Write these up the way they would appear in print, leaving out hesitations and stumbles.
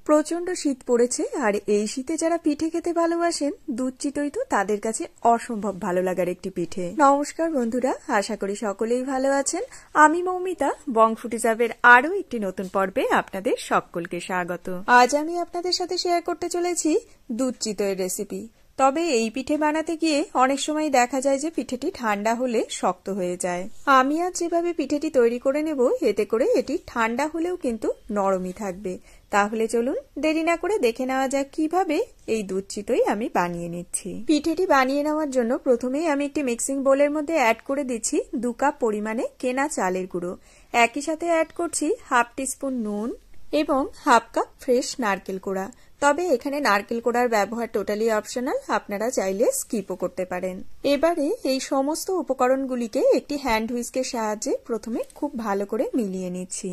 প্রচন্ড শীত পড়েছে আর এই শীতে যারা পিঠে খেতে ভালোবাসেন দুধ চিতই তো তাদের কাছে অসম্ভব ভালো লাগার একটি পিঠে। নমস্কার বন্ধুরা, আশা করি সকলেই ভালো আছেন। আমি মৌমিতা, বং ফুটিজাবের আরো একটি নতুন পর্বে আপনাদের সকলকে স্বাগত। আজ আমি আপনাদের সাথে শেয়ার করতে চলেছি দুধ চিতইয়ের রেসিপি। তবে এই পিঠে বানাতে গিয়ে অনেক সময় দেখা যায় যে পিঠেটি ঠান্ডা হলে শক্ত হয়ে যায়। আমি আজ যেভাবে পিঠেটি তৈরি করে নেব, এতে করে এটি ঠান্ডা হলেও কিন্তু নরমই থাকবে। তাহলে চলুন দেরি না করে দেখে নেওয়া যাক কিভাবে এই দুধ চিতই আমি বানিয়ে নিচ্ছি। পিঠেটি বানিয়ে নেওয়ার জন্য প্রথমেই আমি একটি মিক্সিং বোলের মধ্যে অ্যাড করে দিচ্ছি 2 কাপ পরিমাণে কেনা চালের গুঁড়ো। একই সাথে অ্যাড করছি হাফ টিস্পুন নুন এবং হাফ কাপ ফ্রেশ নারকেল কোড়া। তবে এখানে নারকেল কোড়ার ব্যবহার টোটালি অপশনাল, আপনারা চাইলে স্কিপও করতে পারেন। এবারে এই সমস্ত উপকরণগুলিকে একটি হ্যান্ড হুইস্কের সাহায্যে প্রথমে খুব ভালো করে মিলিয়ে নিচ্ছি।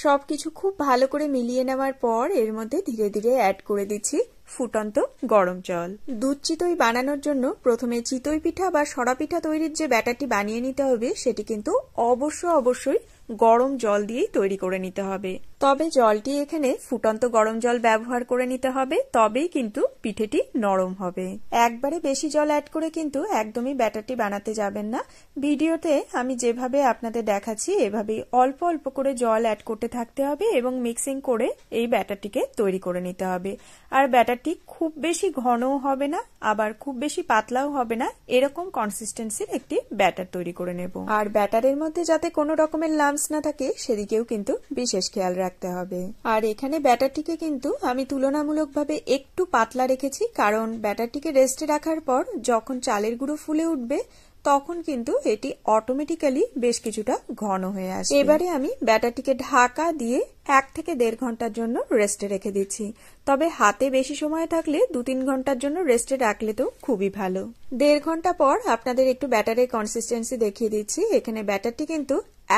সবকিছু খুব ভালো করে মিলিয়ে নেওয়ার পর এর মধ্যে ধীরে ধীরে অ্যাড করে দিচ্ছি ফুটন্ত গরম জল। দুধ চিতই বানানোর জন্য প্রথমে চিতই পিঠা বা সরা পিঠা তৈরির যে ব্যাটারটি বানিয়ে নিতে হবে, সেটি কিন্তু অবশ্যই গরম জল দিয়েই তৈরি করে নিতে হবে। তবে জলটি এখানে ফুটন্ত গরম জল ব্যবহার করে নিতে হবে, তবেই কিন্তু পিঠেটি নরম হবে। একবারে বেশি জল অ্যাড করে কিন্তু একদমই ব্যাটারটি বানাতে যাবেন না। ভিডিওতে আমি যেভাবে আপনাদের দেখাচ্ছি এভাবেই অল্প অল্প করে জল অ্যাড করতে থাকতে হবে এবং মিক্সিং করে এই ব্যাটারটিকে তৈরি করে নিতে হবে। আর ব্যাটারটি খুব বেশি ঘনও হবে না, আবার খুব বেশি পাতলাও হবে না, এরকম কনসিস্টেন্সির একটি ব্যাটার তৈরি করে নেব। আর ব্যাটারের মধ্যে যাতে কোনো রকমের লাম্পস না থাকে সেদিকেও কিন্তু বিশেষ খেয়াল রাখতে হবে। আর এখানে ব্যাটারটিকে কিন্তু আমি তুলনামূলকভাবে একটু পাতলা রেখেছি, কারণ ব্যাটারটিকে রেস্টে রাখার পর যখন চালের গুঁড়ো ফুলে উঠবে তখন কিন্তু এটি অটোমেটিক্যালি বেশ কিছুটা ঘন হয়ে আসে। এবারে আমি ব্যাটারটিকে ঢাকা দিয়ে 1 থেকে 1.5 ঘন্টার জন্য রেস্টে রেখে দিচ্ছি। তবে হাতে বেশি সময় থাকলে 2-3 ঘন্টার জন্য রেস্টে রাখলে তো খুবই ভালো। 1.5 ঘন্টা পর আপনাদের একটু ব্যাটারের কনসিস্টেন্সি দেখিয়ে দিচ্ছি। এখানে ব্যাটারটি কিন্তু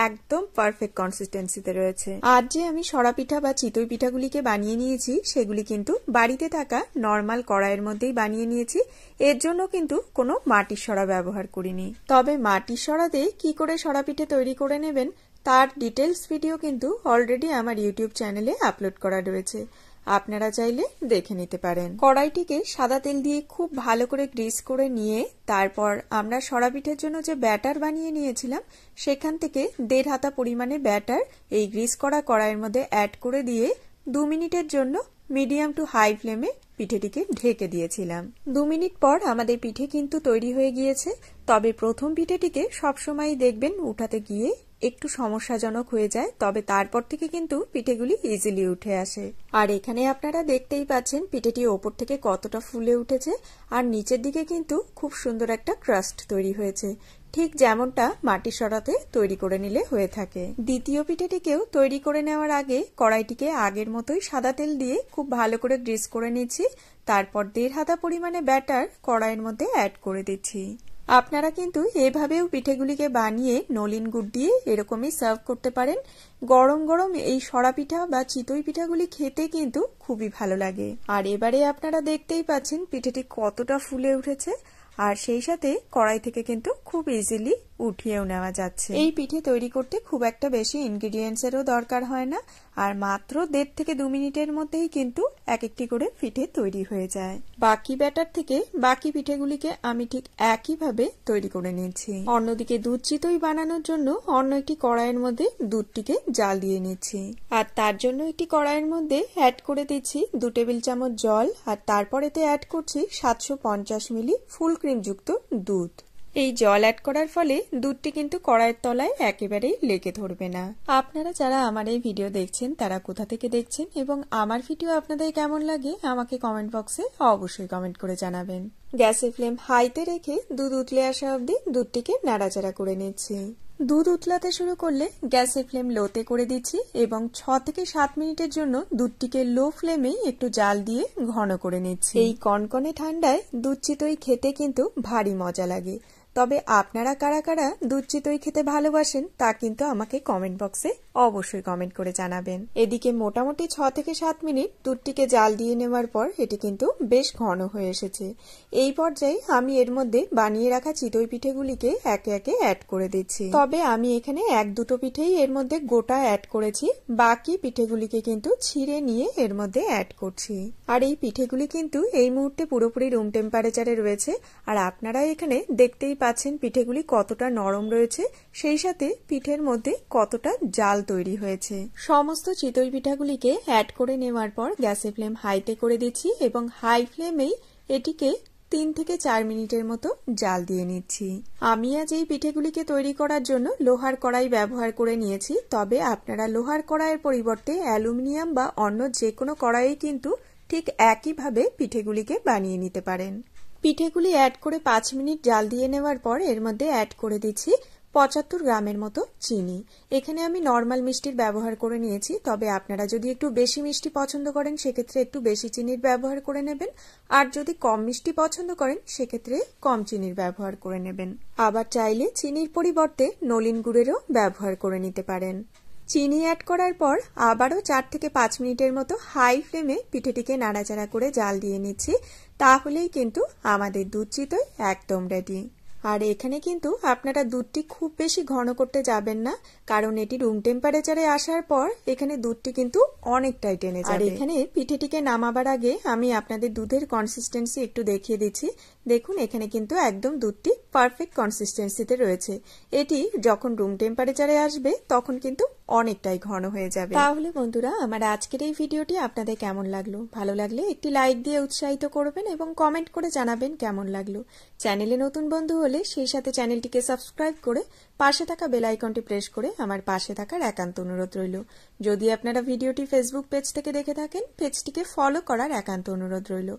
একদম পারফেক্ট কনসিস্টেন্সিতে রয়েছে। আজ যে আমি সরা পিঠা বা চিতই পিঠাগুলিকে বানিয়ে নিয়েছি সেগুলি কিন্তু বাড়িতে থাকা নর্মাল কড়াইয়ের মধ্যেই বানিয়ে নিয়েছি। এর জন্য কিন্তু কোনো মাটির সরা ব্যবহার করিনি। তবে মাটির সরা দিয়ে কি করে সরা পিঠে তৈরি করে নেবেন তার ডিটেলস ভিডিও কিন্তু অলরেডি আমার ইউটিউব চ্যানেলে আপলোড করা রয়েছে, আপনারা চাইলে দেখে নিতে পারেন। কড়াইটিকে সাদা তেল দিয়ে খুব ভালো করে গ্রিস করে নিয়ে তারপর আমরা সরা পিঠের জন্য যে ব্যাটার বানিয়ে নিয়েছিলাম সেখান থেকে 1.5 হাতা পরিমাণে ব্যাটার এই গ্রিস করা কড়াইয়ের মধ্যে অ্যাড করে দিয়ে 2 মিনিটের জন্য মিডিয়াম টু হাই ফ্লেমে পিঠেটিকে ঢেকে দিয়েছিলাম। 2 মিনিট পর আমাদের পিঠে কিন্তু তৈরি হয়ে গিয়েছে। তবে প্রথম পিঠেটিকে সবসময় দেখবেন উঠাতে গিয়ে একটু সমস্যাজনক হয়ে যায়, তবে তারপর থেকে কিন্তু পিঠেগুলি ইজিলি উঠে আসে। আর এখানে আপনারা দেখতেই পাচ্ছেন পিঠেটি ওপর থেকে কতটা ফুলে উঠেছে আর নিচের দিকে কিন্তু খুব সুন্দর একটা ক্রাস্ট তৈরি হয়েছে, ঠিক যেমনটা মাটির সরাতে তৈরি করে নিলে হয়ে থাকে। দ্বিতীয় পিঠেটিকেও তৈরি করে নেওয়ার আগে কড়াইটিকে আগের মতোই সাদা তেল দিয়ে খুব ভালো করে গ্রিস করে নিচ্ছি। তারপর 1.5 হাতা পরিমাণে ব্যাটার কড়াইয়ের মধ্যে অ্যাড করে দিচ্ছি। আপনারা কিন্তু এভাবেও পিঠেগুলিকে বানিয়ে নলিন গুড় দিয়ে এরকমই সার্ভ করতে পারেন। গরম গরম এই সরা পিঠা বা চিতই পিঠাগুলি খেতে কিন্তু খুবই ভালো লাগে। আর এবারে আপনারা দেখতেই পাচ্ছেন পিঠেটি কতটা ফুলে উঠেছে আর সেই সাথে কড়াই থেকে কিন্তু খুব ইজিলি উঠিয়েও নেওয়া যাচ্ছে। এই পিঠে তৈরি করতে খুব একটা বেশি ইনগ্রিডিয়েন্টসেরও দরকার হয় না, আর মাত্র 1.5 থেকে 2 মিনিটের মধ্যেই কিন্তু এক একটি করে পিঠে তৈরি হয়ে যায়। বাকি ব্যাটার থেকে বাকি পিঠেগুলিকে আমি ঠিক একইভাবে তৈরি করে নিচ্ছি। অন্যদিকে দুধ চিতই বানানোর জন্য অন্য একটি কড়াইয়ের মধ্যে দুধটিকে জাল দিয়ে নিচ্ছি। আর তার জন্য একটি কড়াইয়ের মধ্যে অ্যাড করে দিচ্ছি 2 টেবিল চামচ জল, আর তারপর এতে অ্যাড করছি 750 মিলি ফুল ক্রিম যুক্ত দুধ। এই জল অ্যাড করার ফলে দুধটি কিন্তু কড়াইয়ের তলায় একেবারেই লেগে ধরবে না। আপনারা যারা আমার এই ভিডিও দেখছেন তারা কোথা থেকে দেখছেন এবং আমার ভিডিও আপনাদের কেমন লাগে আমাকে কমেন্ট বক্সে অবশ্যই কমেন্ট করে জানাবেন। গ্যাসের ফ্লেম হাইতে রেখে দুধ উতলে আসা অবধি দুধটিকে নাড়াচাড়া করে নিচ্ছি। দুধ উতলাতে শুরু করলে গ্যাসের ফ্লেম লোতে করে দিচ্ছি এবং 6 থেকে 7 মিনিটের জন্য দুধটিকে লো ফ্লেমেই একটু জাল দিয়ে ঘন করে নিচ্ছি। এই কনকনে ঠান্ডায় দুধ চিতই খেতে কিন্তু ভারী মজা লাগে। তবে আপনারা কারা কারা দুধ চিতই খেতে ভালোবাসেন তা কিন্তু আমাকে কমেন্ট বক্সে অবশ্যই কমেন্ট করে জানাবেন। এদিকে মোটামুটি 6 থেকে 7 মিনিট দুধটিকে জাল দিয়ে নেওয়ার পর এটি কিন্তু বেশ ঘন হয়ে এসেছে। এই পর্যায়ে আমি এর মধ্যে বানিয়ে রাখা চিতই পিঠেগুলিকে একে একে অ্যাড করে দিচ্ছি। তবে আমি এখানে 1-2 পিঠেই এর মধ্যে গোটা অ্যাড করেছি, বাকি পিঠেগুলিকে কিন্তু ছিঁড়ে নিয়ে এর মধ্যে অ্যাড করছি। আর এই পিঠেগুলি কিন্তু এই মুহূর্তে পুরোপুরি রুম টেম্পারেচারে রয়েছে। আর আপনারা এখানে দেখতেই পাচ্ছেন পিঠেগুলি কতটা নরম রয়েছে, সেই সাথে পিঠের মধ্যে কতটা জাল তৈরি হয়েছে। সমস্ত চিতই পিঠাগুলিকে অ্যাড করে নেওয়ার পর গ্যাসের ফ্লেম হাইতে করে দিচ্ছি এবং হাই ফ্লেমেই এটিকে 3 থেকে 4 মিনিটের মতো জাল দিয়ে নিচ্ছি। আমি আজ এই পিঠেগুলিকে তৈরি করার জন্য লোহার কড়াই ব্যবহার করে নিয়েছি, তবে আপনারা লোহার কড়াইয়ের পরিবর্তে অ্যালুমিনিয়াম বা অন্য যে কোনো কড়াইয়ে কিন্তু ঠিক একইভাবে পিঠেগুলিকে বানিয়ে নিতে পারেন। পিঠেগুলি অ্যাড করে 5 মিনিট জাল দিয়ে নেওয়ার পর এর মধ্যে অ্যাড করে দিচ্ছি 75 গ্রামের মতো চিনি। এখানে আমি নর্মাল মিষ্টির ব্যবহার করে নিয়েছি, তবে আপনারা যদি একটু বেশি মিষ্টি পছন্দ করেন সেক্ষেত্রে একটু বেশি চিনির ব্যবহার করে নেবেন, আর যদি কম মিষ্টি পছন্দ করেন সেক্ষেত্রে কম চিনির ব্যবহার করে নেবেন। আবার চাইলে চিনির পরিবর্তে নলিন গুড়েরও ব্যবহার করে নিতে পারেন। চিনি অ্যাড করার পর আবারও 4 থেকে 5 মিনিটের মতো হাই ফ্লেমে পিঠেটিকে নাড়াচাড়া করে জাল দিয়ে নিচ্ছি, তাহলেই কিন্তু আমাদের দুধ চিতই একদম রেডি। আর এখানে কিন্তু আপনারা দুধটি খুব বেশি ঘন করতে যাবেন না, কারণ এটি রুম টেম্পারেচারে আসার পর এখানে দুধটি কিন্তু অনেকটাই টেনে যাবে। আর এখানে পিঠেটিকে নামাবার আগে আমি আপনাদের দুধের কনসিস্টেন্সি একটু দেখিয়ে দিচ্ছি। দেখুন এখানে কিন্তু একদম দুধটি পারফেক্ট কনসিস্টেন্সিতে রয়েছে। এটি যখন রুম টেম্পারেচারে আসবে তখন কিন্তু অনেকটাই ঘন হয়ে যাবে। তাহলে বন্ধুরা, আমার আজকের এই ভিডিওটি আপনাদের কেমন লাগলো? ভালো লাগলে একটি লাইক দিয়ে উৎসাহিত করবেন এবং কমেন্ট করে জানাবেন কেমন লাগলো। চ্যানেলে নতুন বন্ধু হলে সেই সাথে চ্যানেলটিকে সাবস্ক্রাইব করে পাশে থাকা বেল আইকনটি প্রেস করে আমার পাশে থাকার একান্ত অনুরোধ রইল। যদি আপনারা ভিডিওটি ফেসবুক পেজ থেকে দেখে থাকেন, পেজটিকে ফলো করার একান্ত অনুরোধ রইল।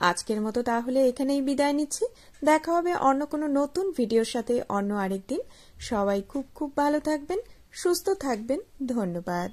আজকের মতো তাহলে এখানেই বিদায় নিচ্ছি। দেখা হবে অন্য কোনো নতুন ভিডিওর সাথে অন্য আরেকদিন। সবাই খুব খুব ভালো থাকবেন, সুস্থ থাকবেন। ধন্যবাদ।